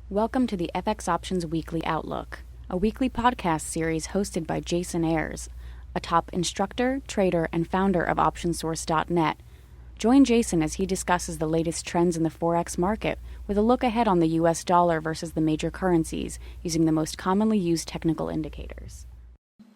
Welcome to the FX Options Weekly Outlook, a weekly podcast series hosted by Jason Ayres, a top instructor, trader, and founder of OptionSource.net. Join Jason as he discusses the latest trends in the Forex market with a look ahead on the US dollar versus the major currencies using the most commonly used technical indicators.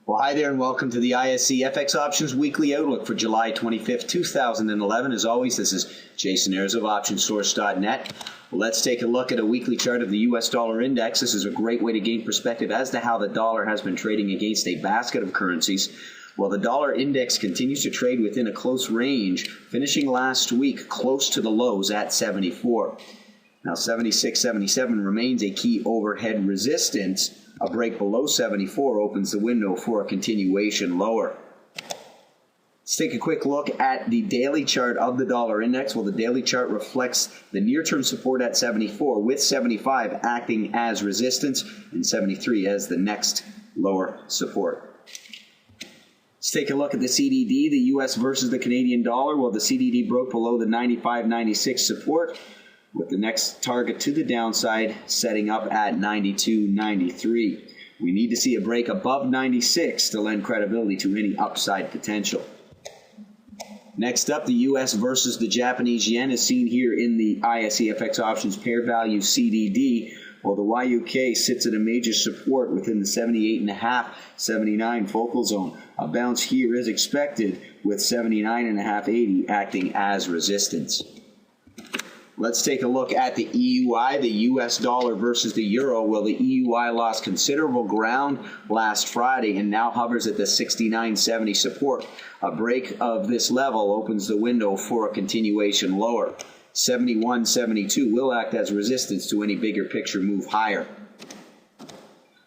Well, hi there and welcome to the ISC FX Options Weekly Outlook for July 25th, 2011. As always, this is Jason Ayres of OptionSource.net. Let's take a look at a weekly chart of the US dollar index. This is a great way to gain perspective as to how the dollar has been trading against a basket of currencies. Well, the dollar index continues to trade within a close range, finishing last week close to the lows at 74. Now, 76, 77 remains a key overhead resistance. A break below 74 opens the window for a continuation lower. Let's take a quick look at the daily chart of the dollar index. Well, the daily chart reflects the near-term support at 74, with 75 acting as resistance and 73 as the next lower support. Let's take a look at the CDD, the U.S. versus the Canadian dollar. Well, the CDD broke below the 95.96 support, with the next target to the downside setting up at 92.93. We need to see a break above 96 to lend credibility to any upside potential. Next up, the U.S. versus the Japanese yen is seen here in the ISE FX Options Pair Value CDD, while the YUK sits at a major support within the 78.5, 79 focal zone. A bounce here is expected, with 79.5, 80 acting as resistance. Let's take a look at the EUI, the US dollar versus the euro. Well, the EUI lost considerable ground last Friday and now hovers at the 69.70 support. A break of this level opens the window for a continuation lower. 71.72 will act as resistance to any bigger picture move higher.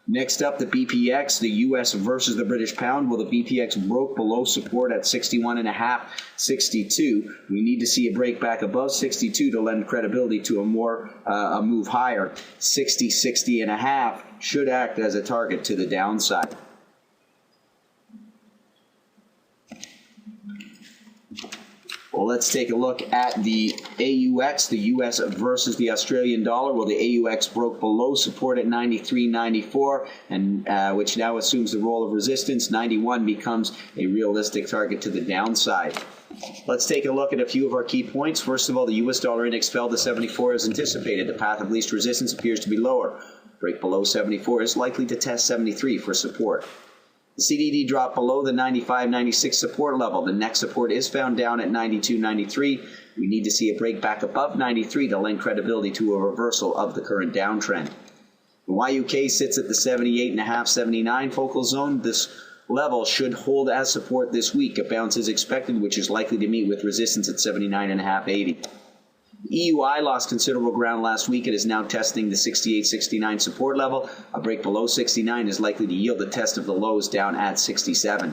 Next up, the BPX, the US versus the British pound. Well, the BPX broke below support at 61.5, 62. We need to see a break back above 62 to lend credibility to a move higher. 60, 60.5 should act as a target to the downside. Well, let's take a look at the AUX, the US versus the Australian dollar. Well, the AUX broke below support at 93.94, and which now assumes the role of resistance. 91 becomes a realistic target to the downside. Let's take a look at a few of our key points. First of all, the US dollar index fell to 74 as anticipated. The path of least resistance appears to be lower. Break below 74 is likely to test 73 for support. The CDD dropped below the 95.96 support level. The next support is found down at 92.93. We need to see a break back above 93 to lend credibility to a reversal of the current downtrend. The YUK sits at the 78.5, 79 focal zone. This level should hold as support this week. A bounce is expected, which is likely to meet with resistance at 79.5, 80. EUI lost considerable ground last week. It is now testing the 68-69 support level. A break below 69 is likely to yield the test of the lows down at 67.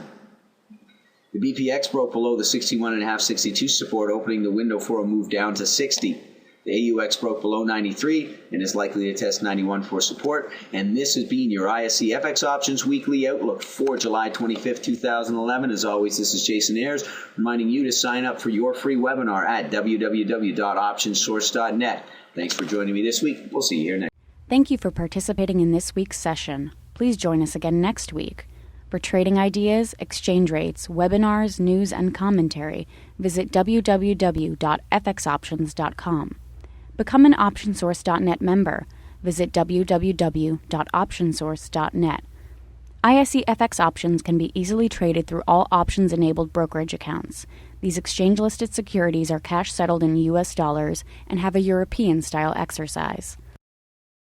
The BPX broke below the 61.5, 62 support, opening the window for a move down to 60. The AUX broke below 93 and is likely to test 91 for support. And this has been your ISC FX Options Weekly Outlook for July 25th, 2011. As always, this is Jason Ayres, reminding you to sign up for your free webinar at www.optionsource.net. Thanks for joining me this week. We'll see you here next. Thank you for participating in this week's session. Please join us again next week. For trading ideas, exchange rates, webinars, news, and commentary, visit www.fxoptions.com. Become an OptionSource.net member. Visit www.optionsource.net. ISE FX options can be easily traded through all options-enabled brokerage accounts. These exchange-listed securities are cash-settled in US dollars and have a European-style exercise.